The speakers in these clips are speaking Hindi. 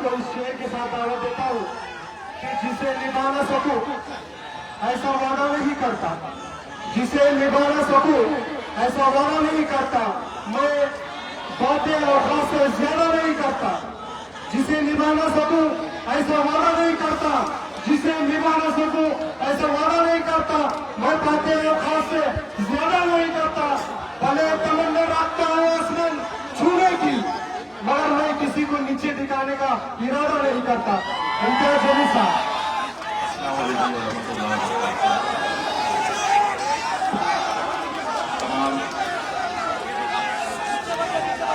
को इस शेर के साथ दावत देता हूँ कि जिसे निभा न सकूं ऐसा वादा नहीं करता, जिसे निभा न सकूं ऐसा वादा नहीं करता, मैं बातें और खासे ज्यादा नहीं करता, जिसे निभा न सकूं ऐसा वादा नहीं करता, जिसे निभा न सकूं ऐसा वादा नहीं करता, मैं बातें और खासे ज्यादा नहीं करता, भले तमन्ना रखता हूं आसमान छूने की, मगर मैं किसी को नीचे दिखाने का इरादा नहीं करता। इम्तियाज अली साहब। तमाम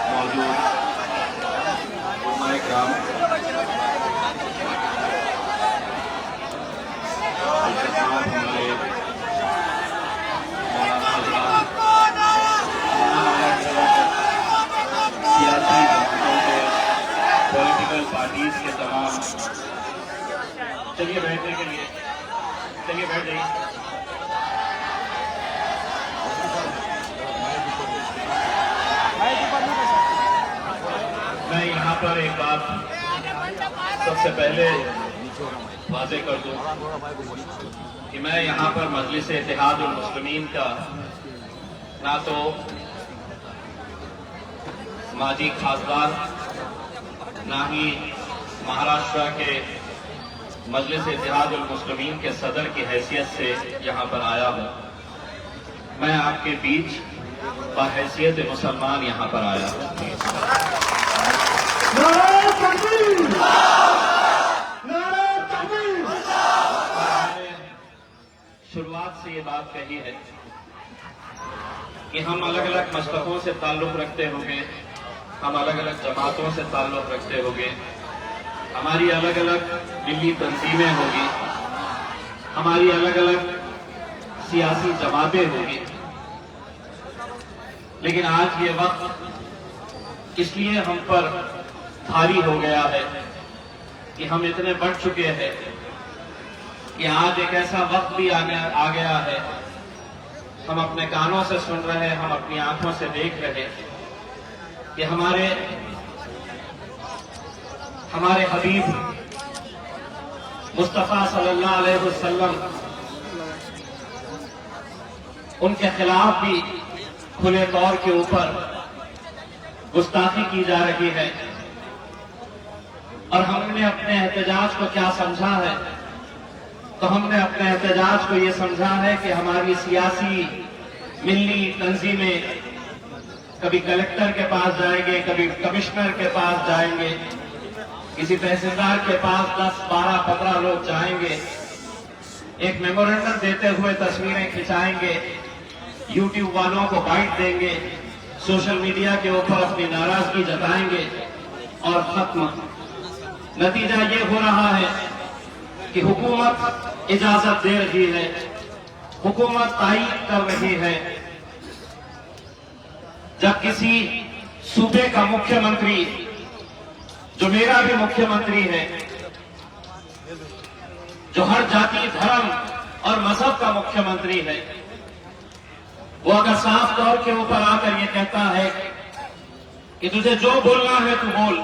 मौजूद उलमाए किराम, सियासी जमातों के, पॉलिटिकल पार्टीज के तमाम, चलिए बैठने के लिए, चलिए बैठ जाइए। मैं यहाँ पर एक बात सबसे पहले वाज़े कर दूं कि मैं यहाँ पर मजलिस इत्तेहाद उल मुस्लिमीन का ना तो माजी खासदार, ना ही महाराष्ट्र के मजलिस इत्तेहाद उल मुस्लिमीन के सदर की हैसियत से यहाँ पर आया हूँ। मैं आपके बीच बहैसियत मुसलमान यहाँ पर आया हूँ। शुरुआत से ये बात कही है कि हम अलग अलग मसलकों से ताल्लुक़ रखते होंगे, हम अलग अलग जमातों से ताल्लुक़ रखते होंगे, हमारी अलग अलग दिल्ली तंजीमें होगी, हमारी अलग अलग सियासी जमातें होगी, लेकिन आज ये वक्त इसलिए हम पर भारी हो गया है कि हम इतने बढ़ चुके हैं कि आज एक ऐसा वक्त भी आ गया है, हम अपने कानों से सुन रहे हैं, हम अपनी आंखों से देख रहे हैं कि हमारे हबीब मुस्तफा सल्लल्लाहु अलैहि वसल्लम, उनके खिलाफ भी खुले तौर के ऊपर गुस्ताखी की जा रही है। और हमने अपने एहतजाज को क्या समझा है, तो हमने अपने एहतजाज को ये समझा है कि हमारी सियासी मिल्ली तंजीमें कभी कलेक्टर के पास जाएंगे, कभी कमिश्नर के पास जाएंगे, किसी तहसीलदार के पास 10, 12, 15 लोग जाएंगे, एक मेमोरेंडम देते हुए तस्वीरें खिंचाएंगे, यूट्यूब वालों को बाइट देंगे, सोशल मीडिया के ऊपर अपनी नाराजगी जताएंगे और खत्म। नतीजा ये हो रहा है कि हुकूमत इजाजत दे रही है, हुकूमत तायीद कर रही है, जब किसी सूबे का मुख्यमंत्री, जो मेरा भी मुख्यमंत्री है, जो हर जाति, धर्म और मजहब का मुख्यमंत्री है, वो अगर साफ तौर के ऊपर आकर ये कहता है कि तुझे जो बोलना है तू बोल,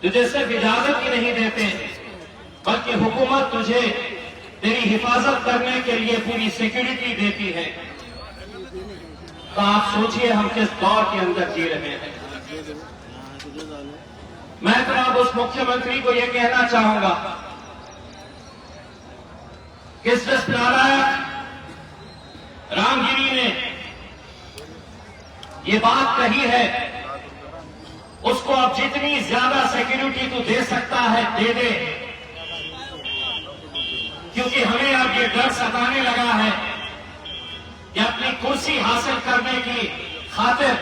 तुझे सिर्फ इजाजत ही नहीं देते बल्कि हुकूमत तुझे तेरी हिफाजत करने के लिए पूरी सिक्योरिटी देती है, तो आप सोचिए हम किस दौर के अंदर जी रहे हैं। मैं तो अब उस मुख्यमंत्री को यह कहना चाहूंगा कि जिस नारायण रामगिरी ने ये बात कही है, उसको अब जितनी ज्यादा सिक्योरिटी तू दे सकता है दे दे, क्योंकि हमें अब ये डर सताने लगा है कि अपनी कुर्सी हासिल करने की खातिर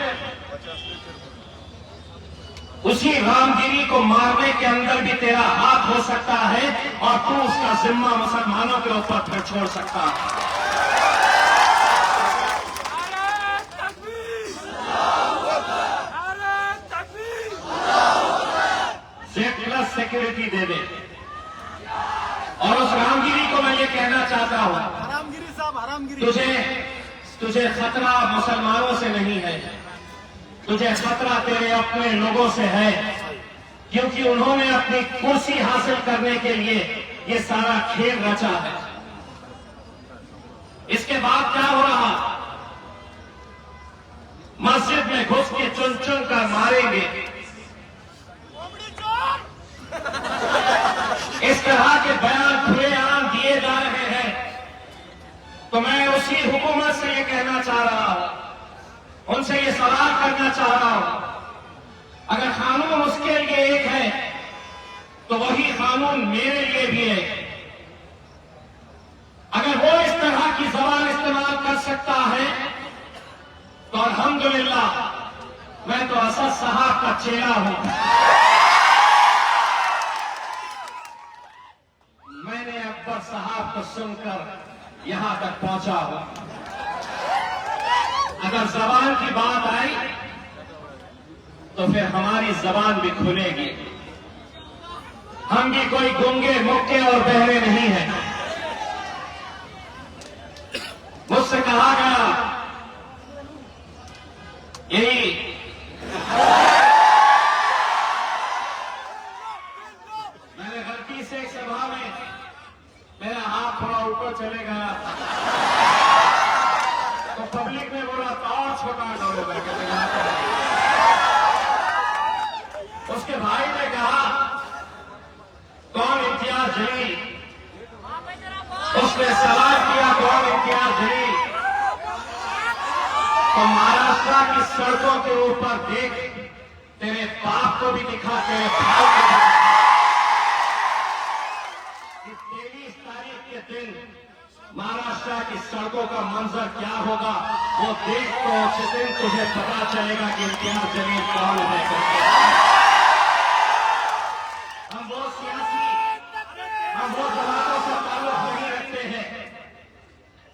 उसी रामगिरी को मारने के अंदर भी तेरा हाथ हो सकता है और तू उसका जिम्मा मुसलमानों के ऊपर फिर छोड़ सकता है। सिक्योरिटी दे दे। और उस रामगिरी को मैं ये कहना चाहता हूं, हरामगिरी साहब, हरामगिरी, तुझे खतरा मुसलमानों से नहीं है, तुझे खतरा तेरे अपने लोगों से है क्योंकि उन्होंने अपनी कुर्सी हासिल करने के लिए ये सारा खेल रचा है। इसके बाद क्या हो रहा, मस्जिद में घुस के चुन चुन कर मारेंगे। इस तरह के बयान खुलेआम दिए जा रहे हैं। तो मैं उसी हुकूमत से ये कहना चाह रहा हूं, उनसे ये सवाल करना चाह रहा हूं, अगर कानून उसके लिए एक है तो वही कानून मेरे लिए भी है। अगर वो इस तरह की जबान इस्तेमाल कर सकता है तो अल्हम्दुलिल्लाह, मैं तो असद साहब का चेला हूं। मैंने अकबर साहब को सुनकर यहां तक पहुंचा हूं। अगर जबान की बात आई तो फिर हमारी जबान भी खुलेगी। हम भी कोई गूंगे, मुक्के और बहरे नहीं हैं। मुझसे कहा गया यही मैंने गलती से एक सभा में मेरा हाथ थोड़ा ऊपर चले गया तो पब्लिक ने बोला तो और छोटा करो करके। उसके भाई ने कहा कौन इम्तियाज जलील, उसने सवाल किया कौन इम्तियाज जलील, तो महाराष्ट्र की सड़कों के ऊपर देख, तेरे बाप को भी दिखा, तेरे भाई को भी दिखा। 23 तारीख के दिन महाराष्ट्र की सड़कों का मंजर क्या होगा वो देख, तो उस दिन तुझे पता चलेगा कि इम्तियाज जलील कौन है। हम वो सियासी, हम वो जमातों से ताल्लुक नहीं रखते हैं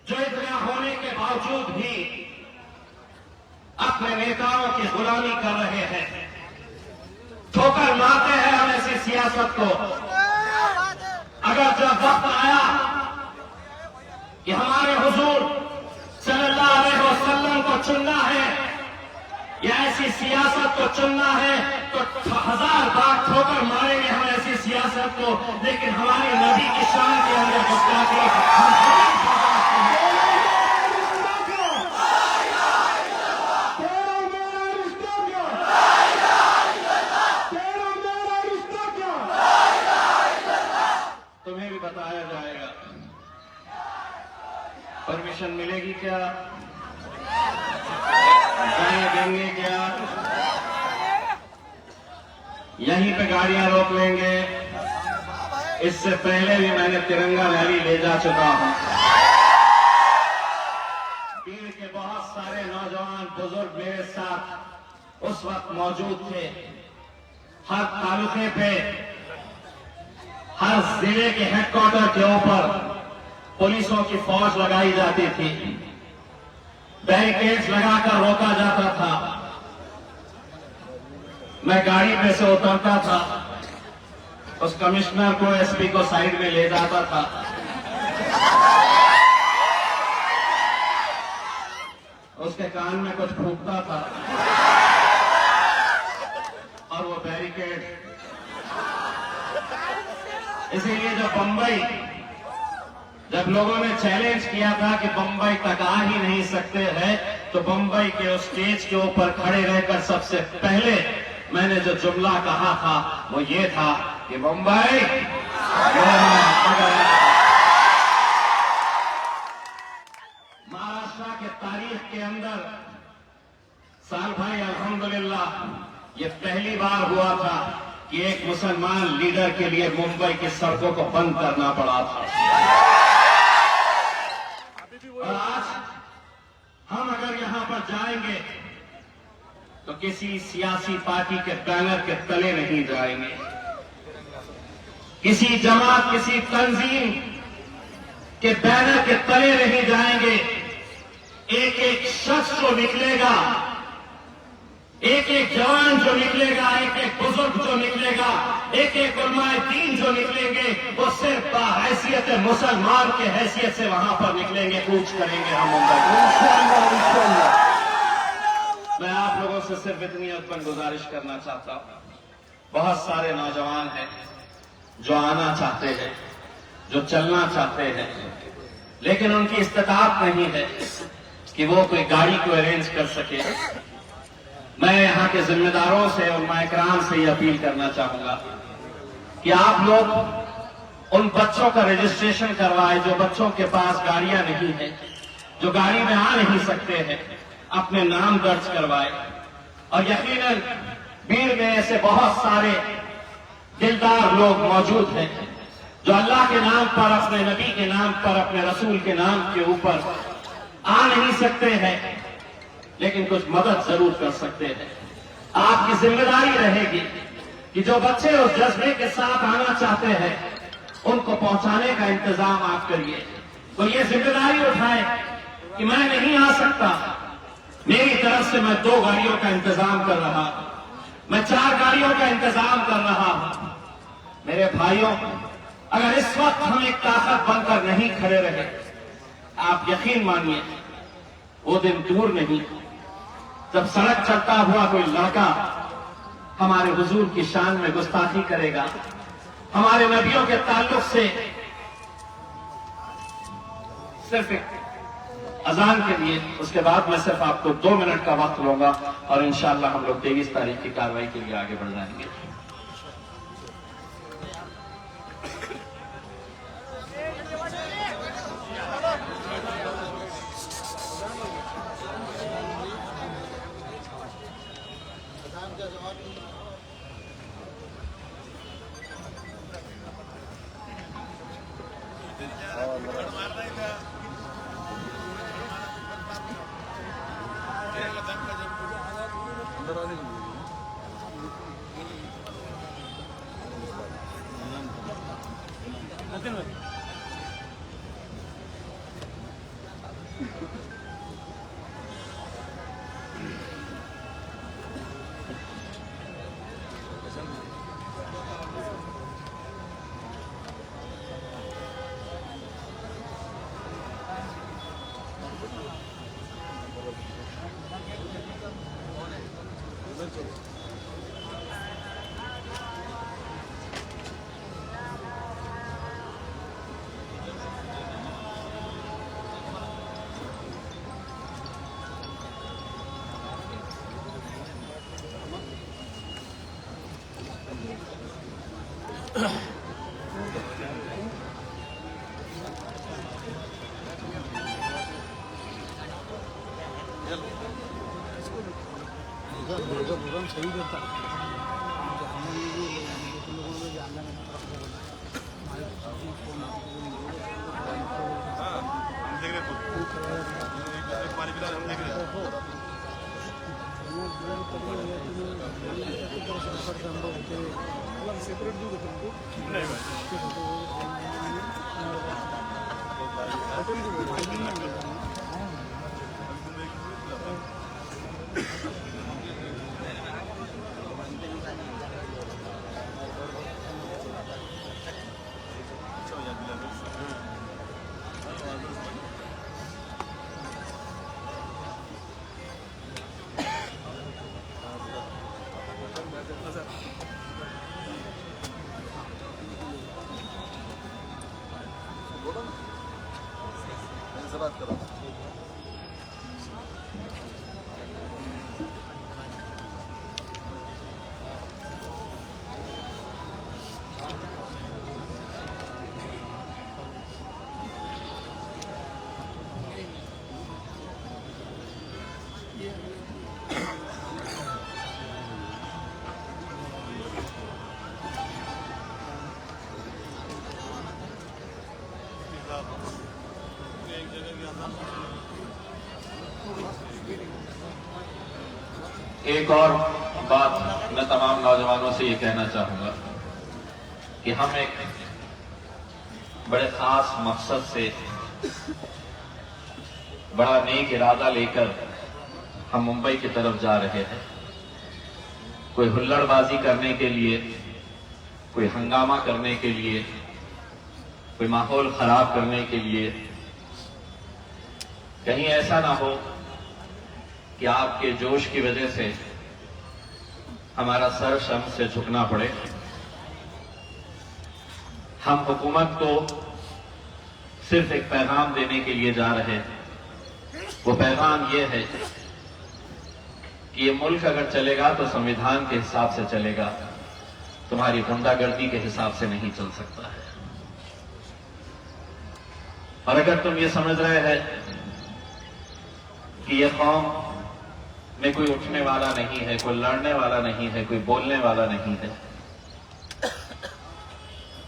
जो इतना होने के बावजूद भी अपने नेताओं की गुलामी कर रहे हैं, ठोकर मारते हैं हम ऐसी सियासत को। अगर जब वक्त आया कि हमारे हुजूर सल्लल्लाहु अलैहि वसल्लम को चुनना है या ऐसी सियासत को चुनना है तो 1000 बार ठोकर मारेंगे हम ऐसी सियासत को, लेकिन हमारे नबी की शान के अंदर गुस्ताखी हम तुम्हें भी बताया जाएगा। परमिशन मिलेगी क्या, गाने देंगे क्या, यहीं पे गाड़ियां रोक लेंगे। इससे पहले भी मैंने तिरंगा रैली ले जा चुका हूं। भीड़ के बहुत सारे नौजवान बुजुर्ग मेरे साथ उस वक्त मौजूद थे। हर तालुके पे, हर जिले के हेडक्वार्टर के ऊपर पुलिसों की फौज लगाई जाती थी, बैरिकेड्स लगाकर रोका जाता था। मैं गाड़ी पे से उतरता था, उस कमिश्नर को, एसपी को साइड में ले जाता था। उसके कान में कुछ फूंकता था और वो बैरिकेड। इसीलिए जब लोगों ने चैलेंज किया था कि बंबई तक आ ही नहीं सकते हैं, तो बंबई के उस स्टेज के ऊपर खड़े रहकर सबसे पहले मैंने जो जुमला कहा था वो ये था कि बंबई महाराष्ट्र के तारीख के अंदर साल भाई अल्हम्दुलिल्लाह ये पहली बार हुआ था कि एक मुसलमान लीडर के लिए मुंबई की सड़कों को बंद करना पड़ा था। और आज हम अगर यहां पर जाएंगे तो किसी सियासी पार्टी के बैनर के तले नहीं जाएंगे, किसी जमात, किसी तंजीम के बैनर के तले नहीं जाएंगे। एक एक शख्स जो निकलेगा, एक एक जवान जो निकलेगा, एक एक बुजुर्ग जो निकलेगा, एक एक उलमाए दीन जो निकलेंगे, वो सिर्फ हैसियत मुसलमान के हैसियत से वहां पर निकलेंगे, कूच करेंगे हम मुंबई। मैं आप लोगों से सिर्फ इतनी अपन गुजारिश करना चाहता हूं, बहुत सारे नौजवान हैं जो आना चाहते हैं, जो चलना चाहते हैं, लेकिन उनकी इस्तिताअत नहीं है कि वो कोई गाड़ी को अरेंज कर सके। मैं यहाँ के जिम्मेदारों से और माइकराम से ये अपील करना चाहूंगा कि आप लोग उन बच्चों का रजिस्ट्रेशन करवाए जो बच्चों के पास गाड़ियां नहीं है, जो गाड़ी में आ नहीं सकते हैं, अपने नाम दर्ज करवाए। और यकीनन भीड़ में ऐसे बहुत सारे दिलदार लोग मौजूद हैं जो अल्लाह के नाम पर, अपने नबी के नाम पर, अपने रसूल के नाम के ऊपर आ नहीं सकते हैं, लेकिन कुछ मदद जरूर कर सकते हैं। आपकी जिम्मेदारी रहेगी कि जो बच्चे उस जज्बे के साथ आना चाहते हैं उनको पहुंचाने का इंतजाम आप करिए। तो ये जिम्मेदारी उठाए कि मैं नहीं आ सकता, मेरी तरफ से मैं 2 गाड़ियों का इंतजाम कर रहा हूं, मैं 4 गाड़ियों का इंतजाम कर रहा हूं। मेरे भाइयों, अगर इस वक्त हम एक ताकत बनकर नहीं खड़े रहे, आप यकीन मानिए वो दिन दूर नहीं जब सड़क चलता हुआ कोई लड़का हमारे हुजूर की शान में गुस्ताखी करेगा, हमारे नबियों के ताल्लुक से सिर्फ एक अजान के लिए, उसके बाद मैं सिर्फ आपको 2 मिनट का वक्त लूंगा और इंशाअल्लाह हम लोग 23 तारीख की कार्रवाई के लिए आगे बढ़ जाएंगे। प्रोग्राम सही करता सेपरेट दूँ बात करो। एक और बात मैं तमाम नौजवानों से ये कहना चाहूंगा कि हम एक बड़े खास मकसद से, बड़ा नेक इरादा लेकर हम मुंबई की तरफ जा रहे हैं। कोई हुल्लड़बाजी करने के लिए, कोई हंगामा करने के लिए, कोई माहौल खराब करने के लिए, कहीं ऐसा ना हो कि आपके जोश की वजह से हमारा सर शर्म से झुकना पड़े। हम हुकूमत को सिर्फ एक पैगाम देने के लिए जा रहे हैं। वो पैगाम ये है कि ये मुल्क अगर चलेगा तो संविधान के हिसाब से चलेगा, तुम्हारी गुंडागर्दी के हिसाब से नहीं चल सकता है। और अगर तुम ये समझ रहे हैं कि ये कौम में कोई उठने वाला नहीं है, कोई लड़ने वाला नहीं है, कोई बोलने वाला नहीं है,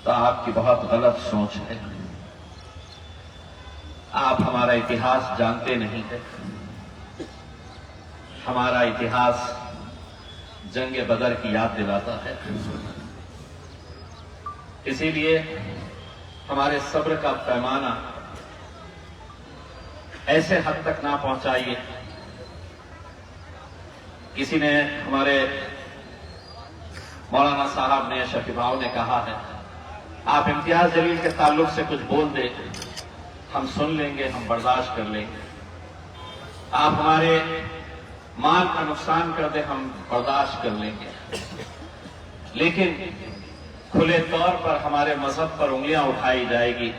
तो आपकी बहुत गलत सोच है। आप हमारा इतिहास जानते नहीं है। हमारा इतिहास जंग बदर की याद दिलाता है। इसीलिए हमारे सब्र का पैमाना ऐसे हद तक ना पहुंचाइए। किसी ने, हमारे मौलाना साहब ने, शफी भाव ने कहा है, आप इम्तियाज जलील के ताल्लुक से कुछ बोल दे, हम सुन लेंगे, हम बर्दाश्त कर लेंगे। आप हमारे माल का नुकसान कर दे, हम बर्दाश्त कर लेंगे। लेकिन खुले तौर पर हमारे मजहब पर उंगलियां उठाई जाएगी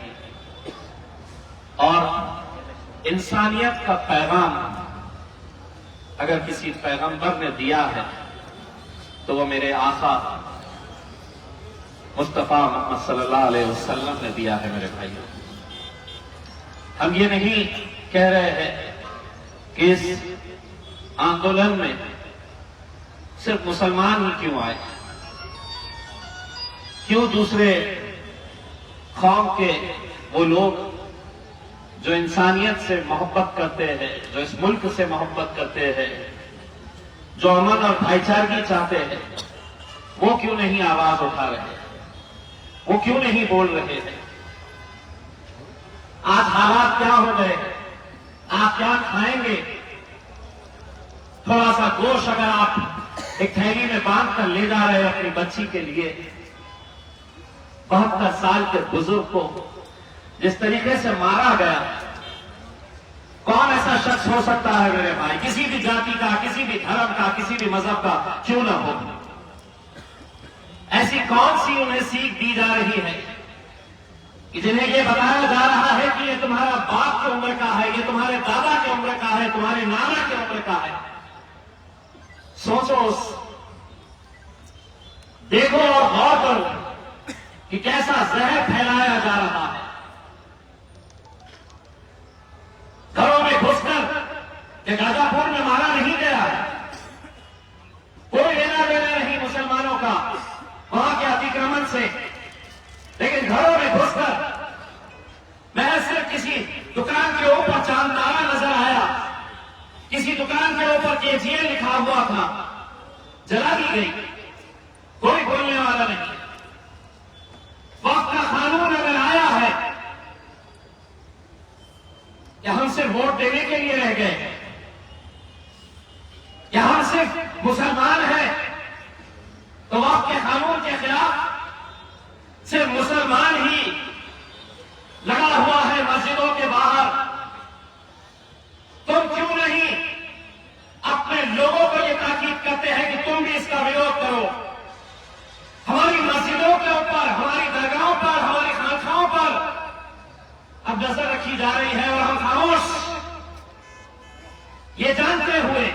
और इंसानियत का पैगाम अगर किसी पैगंबर ने दिया है तो वो मेरे आका मुस्तफा मोहम्मद सल्लल्लाहु अलैहि वसल्लम ने दिया है। मेरे भाइयों, हम ये नहीं कह रहे हैं कि इस आंदोलन में सिर्फ मुसलमान ही क्यों आए, क्यों दूसरे कौम के वो लोग जो इंसानियत से मोहब्बत करते हैं, जो इस मुल्क से मोहब्बत करते हैं, जो अमन और भाईचारगी चाहते हैं, वो क्यों नहीं आवाज उठा रहे हैं, वो क्यों नहीं बोल रहे हैं। आज हालात क्या हो गए, आप क्या खाएंगे? थोड़ा सा गोश्त अगर आप एक थैली में बांध कर ले जा रहे हैं अपनी बच्ची के लिए, 72 साल के बुजुर्ग को जिस तरीके से मारा गया, कौन ऐसा शख्स हो सकता है मेरे भाई, किसी भी जाति का, किसी भी धर्म का, किसी भी मजहब का क्यों ना हो, ऐसी कौन सी उन्हें सीख दी जा रही है कि जिन्हें ये बताया जा रहा है कि ये तुम्हारा बाप की उम्र का है, ये तुम्हारे दादा की उम्र का है, तुम्हारे नाना की उम्र का है। सोचो, देखो और गौर करो कि कैसा जहर फैलाया जा रहा है। घरों में घुसकर ये गाजापुर में मारा नहीं गया है, कोई लेना देना नहीं मुसलमानों का वहां के अतिक्रमण से, लेकिन घरों में घुसकर महज सिर्फ किसी दुकान के ऊपर चांदतारा नजर आया, किसी दुकान के ऊपर केजीएल लिखा हुआ था, जला दी गई, कोई बोलने वाला नहीं। वक्त का कानून अगर आया है या हम सिर्फ वोट देने के लिए रह गए, या हम सिर्फ मुसलमान हैं तो वक्त के कानून के खिलाफ सिर्फ मुसलमान ही लगा हुआ है मस्जिदों के बाहर, तुम क्यों नहीं अपने लोगों को यह ताकीद करते हैं कि तुम भी इसका विरोध करो। हमारी मस्जिदों के ऊपर, हमारी दरगाहों पर, हमारी खानखाओं पर अब नजर रखी जा रही है और हम खामोश, ये जानते हुए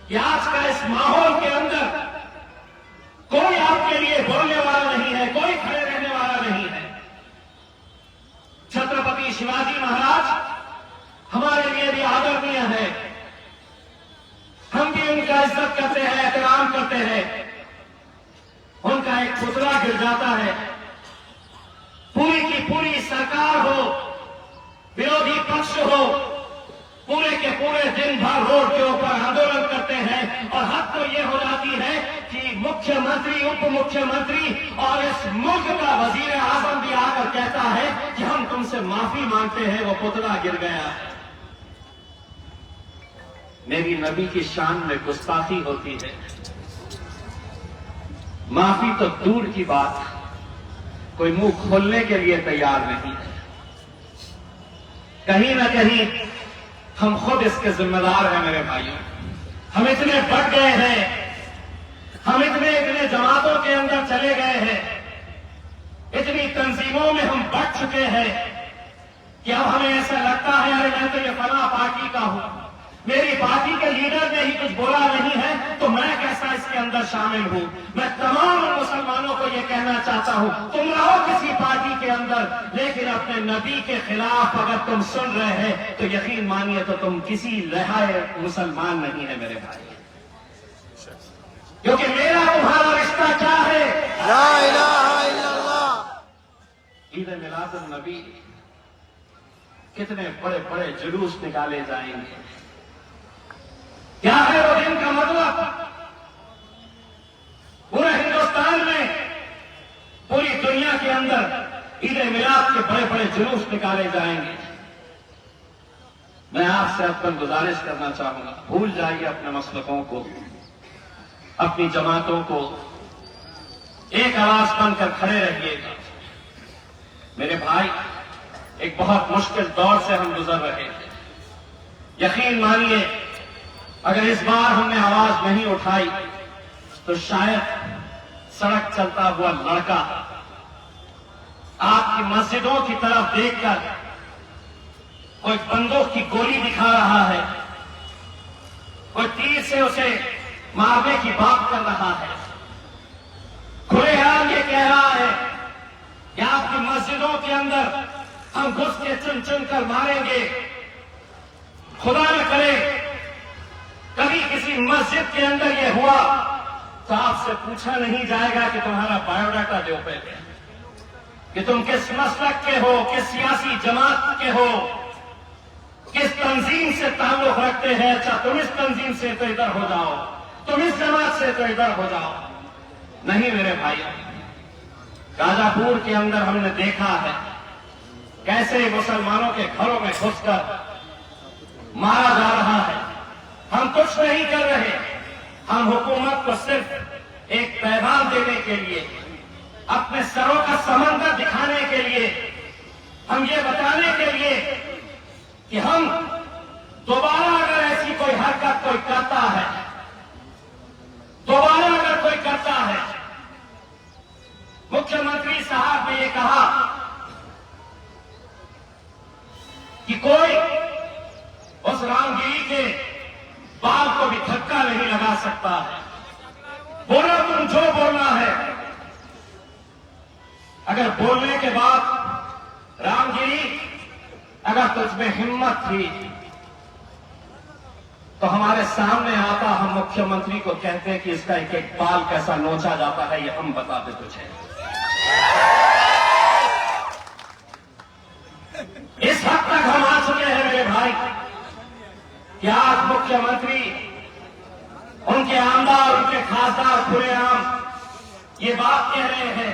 कि आज का इस माहौल के अंदर कोई आपके लिए बोलने वाला नहीं है, कोई खड़े रहने वाला नहीं है। छत्रपति शिवाजी महाराज हमारे लिए भी आदरणीय है, हम भी उनका इज्जत करते हैं, एहतराम करते हैं। उनका एक पुतला गिर जाता है, पूरी की पूरी सरकार हो, विरोधी पक्ष हो, पूरे के पूरे दिन भर रोड के ऊपर आंदोलन करते हैं और हद तो ये हो जाती है कि मुख्यमंत्री, उप मुख्यमंत्री और इस मुल्क का वजीर आजम भी आकर कहता है कि हम तुमसे माफी मांगते हैं, वो पुतला गिर गया। मेरी नबी की शान में गुस्ताखी होती है, माफी तो दूर की बात, कोई मुंह खोलने के लिए तैयार नहीं है। कहीं ना कहीं हम खुद इसके जिम्मेदार हैं मेरे भाइयों। हम इतने बढ़ गए हैं हम इतने इतने जमातों के अंदर चले गए हैं, इतनी तंजीमों में हम बढ़ चुके हैं कि अब हमें ऐसा लगता है अरे मैं तो ये फला पार्टी का हूं, मेरी पार्टी के लीडर ने ही कुछ बोला नहीं है तो मैं कैसा इसके अंदर शामिल हूं। मैं तमाम मुसलमानों को ये कहना चाहता हूं, तुम रहो किसी पार्टी के अंदर, लेकिन अपने नबी के खिलाफ अगर तुम सुन रहे हैं तो यकीन मानिए तो तुम किसी रहाए मुसलमान नहीं है मेरे भाई, क्योंकि मेरा तुम्हारा रिश्ता क्या है। ला इलाहा इल्लल्लाह। ईद मिलादुन नबी कितने बड़े बड़े जुलूस निकाले जाएंगे, क्या है वो दिन का मतलब। पूरे हिंदुस्तान में, पूरी दुनिया के अंदर ईद मिलाद के बड़े बड़े जुलूस निकाले जाएंगे। मैं आपसे अपन गुजारिश करना चाहूंगा, भूल जाइए अपने मसलकों को, अपनी जमातों को, एक आवाज बनकर खड़े रहिएगा। मेरे भाई, एक बहुत मुश्किल दौर से हम गुजर रहे हैं। यकीन मानिए अगर इस बार हमने आवाज नहीं उठाई तो शायद सड़क चलता हुआ लड़का आपकी मस्जिदों की तरफ देखकर कोई बंदूक की गोली दिखा रहा है, कोई तीर से उसे मारने की बात कर रहा है, खुलेआम ये कह रहा है कि आपकी मस्जिदों के अंदर हम घुस के चुन चुन कर मारेंगे। खुदा न करे कभी किसी मस्जिद के अंदर यह हुआ तो आपसे पूछा नहीं जाएगा कि तुम्हारा बायोडाटा दो पहले, कि तुम किस मसलक के हो, किस सियासी जमात के हो, किस तंजीम से ताल्लुक रखते हैं। अच्छा, तुम इस तंजीम से तो इधर हो जाओ, तुम इस जमात से तो इधर हो जाओ। नहीं मेरे भाई, गाजापुर के अंदर हमने देखा है कैसे मुसलमानों के घरों में घुसकर मारा जा रहा है। हम कुछ नहीं कर रहे, हम हुकूमत को सिर्फ एक पैगाम देने के लिए, अपने सरों का समंदर दिखाने के लिए, हम ये बताने के लिए कि हम दोबारा अगर ऐसी कोई हरकत कोई करता है, दोबारा अगर कोई करता है। मुख्यमंत्री साहब ने ये कहा कि कोई उस रामगिरी के बाल को भी धक्का नहीं लगा सकता है। बोलो तुम जो बोलना है। अगर बोलने के बाद रामगिरी अगर तुझमें हिम्मत थी तो हमारे सामने आता, हम मुख्यमंत्री को कहते हैं कि इसका एक एक बाल कैसा नोचा जाता है, ये हम बताते तुझे। इस हद तक हम आ चुके हैं मेरे भाई कि आज मुख्यमंत्री, उनके आमदार, उनके खासदार खुलेआम ये बात कह रहे हैं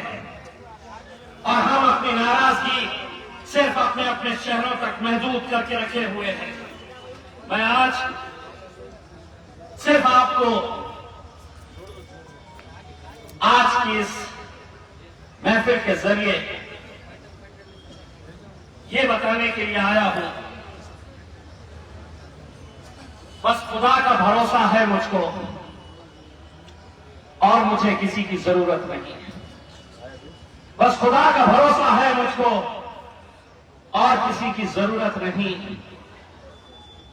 और हम अपनी नाराजगी सिर्फ अपने अपने शहरों तक महदूद करके रखे हुए हैं। मैं आज सिर्फ आपको आज की इस महफिल के जरिए ये बताने के लिए आया हूं, बस खुदा का भरोसा है मुझको और मुझे किसी की जरूरत नहीं है। बस खुदा का भरोसा है मुझको और किसी की जरूरत नहीं।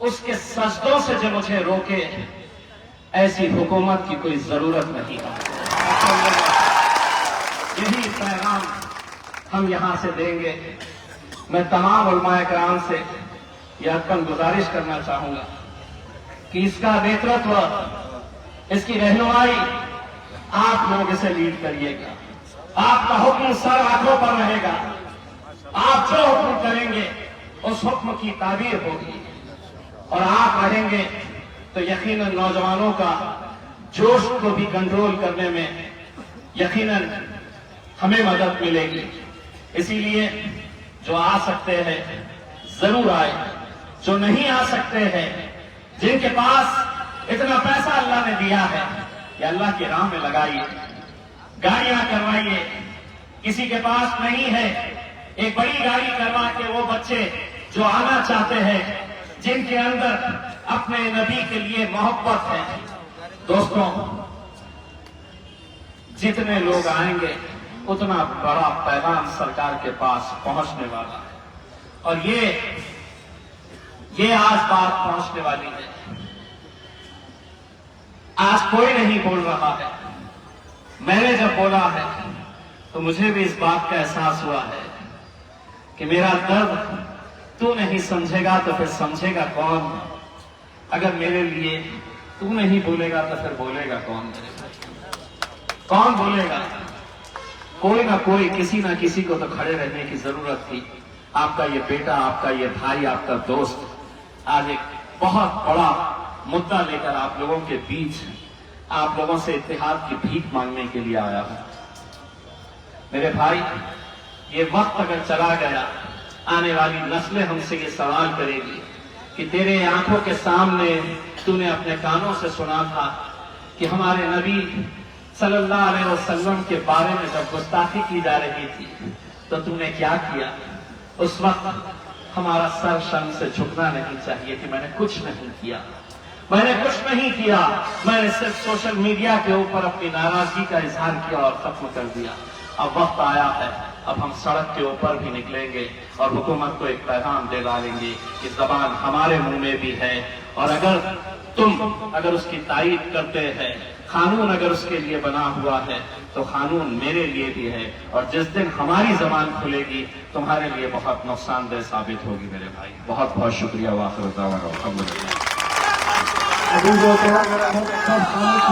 उसके सजदों से जो मुझे रोके, ऐसी हुकूमत की कोई जरूरत नहीं है। यही पैगाम हम यहां से देंगे। मैं तमाम उलमाए कराम से यह अक्कन गुजारिश करना चाहूंगा कि इसका नेतृत्व, इसकी रहनुमाई आप लोग इसे लीड करिएगा। आपका हुक्म सर आंखों पर रहेगा। आप जो हुक्म करेंगे उस हुक्म की ताबीर होगी और आप रहेंगे तो यकीनन नौजवानों का जोश को भी कंट्रोल करने में यकीनन हमें मदद मिलेगी। इसीलिए जो आ सकते हैं जरूर आए, जो नहीं आ सकते हैं, जिनके पास इतना पैसा अल्लाह ने दिया है, या अल्लाह की राह में लगाइए, गाड़ियां करवाइए। किसी के पास नहीं है, एक बड़ी गाड़ी करवा के वो बच्चे जो आना चाहते हैं, जिनके अंदर अपने नबी के लिए मोहब्बत है। दोस्तों, जितने लोग आएंगे उतना बड़ा पैगाम सरकार के पास पहुंचने वाला है। और ये आज बात पहुंचने वाली है। आज कोई नहीं बोल रहा है, मैंने जब बोला है तो मुझे भी इस बात का एहसास हुआ है कि मेरा दर्द तू नहीं समझेगा तो फिर समझेगा कौन। अगर मेरे लिए तू नहीं बोलेगा तो फिर बोलेगा कौन मेरे भाई? कौन बोलेगा? कोई ना कोई, किसी ना किसी को तो खड़े रहने की जरूरत थी। आपका ये बेटा, आपका ये भाई, आपका दोस्त आज एक बहुत बड़ा मुद्दा लेकर आप लोगों के बीच, आप लोगों से इत्तेहाद की भीख मांगने के लिए आया हूं। मेरे भाई, ये वक्त अगर चला गया, आने वाली नस्लें हमसे ये सवाल करेगी कि तेरे आंखों के सामने तूने अपने कानों से सुना था कि हमारे नबी सल्लल्लाहु अलैहि वसल्लम के बारे में जब गुस्ताखी की जा रही थी तो तूने क्या किया। उस वक्त हमारा सर शर्म से झुकना नहीं चाहिए कि मैंने कुछ नहीं किया, मैंने कुछ नहीं किया, मैंने सिर्फ सोशल मीडिया के ऊपर अपनी नाराजगी का इजहार किया और खत्म कर दिया। अब वक्त आया है, अब हम सड़क के ऊपर भी निकलेंगे और हुकूमत को एक पैगाम दे डालेंगे कि जबान हमारे मुंह में भी है, और अगर उसकी तारीफ करते हैं, कानून अगर उसके लिए बना हुआ है तो कानून मेरे लिए भी है। और जिस दिन हमारी जबान खुलेगी तुम्हारे लिए बहुत नुकसानदेह साबित होगी मेरे भाई। बहुत बहुत शुक्रिया। वाखिर दावाना अल्हम्दुलिल्लाह। अभी जो सब खामोश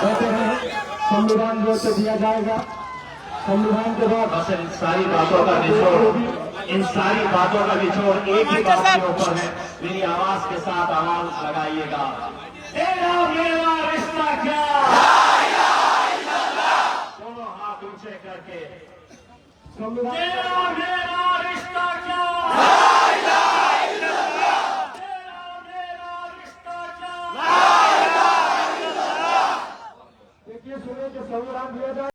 बैठे हैं, संविधान जो से दिया जाएगा, संविधान के बाद बस इन सारी बातों का निचोड़, इन सारी बातों का निचोड़ एक ही बात के ऊपर है। मेरी आवाज के साथ आवाज लगाइएगा, तेरा मेरा रिश्ता क्या। दोनों हाथ ऊंचे करके, संविधान तेरा मेरा रिश्ता क्या। तेरा मेरा रिश्ता क्या। देखिए, सुने कि संविधान दिया जाए।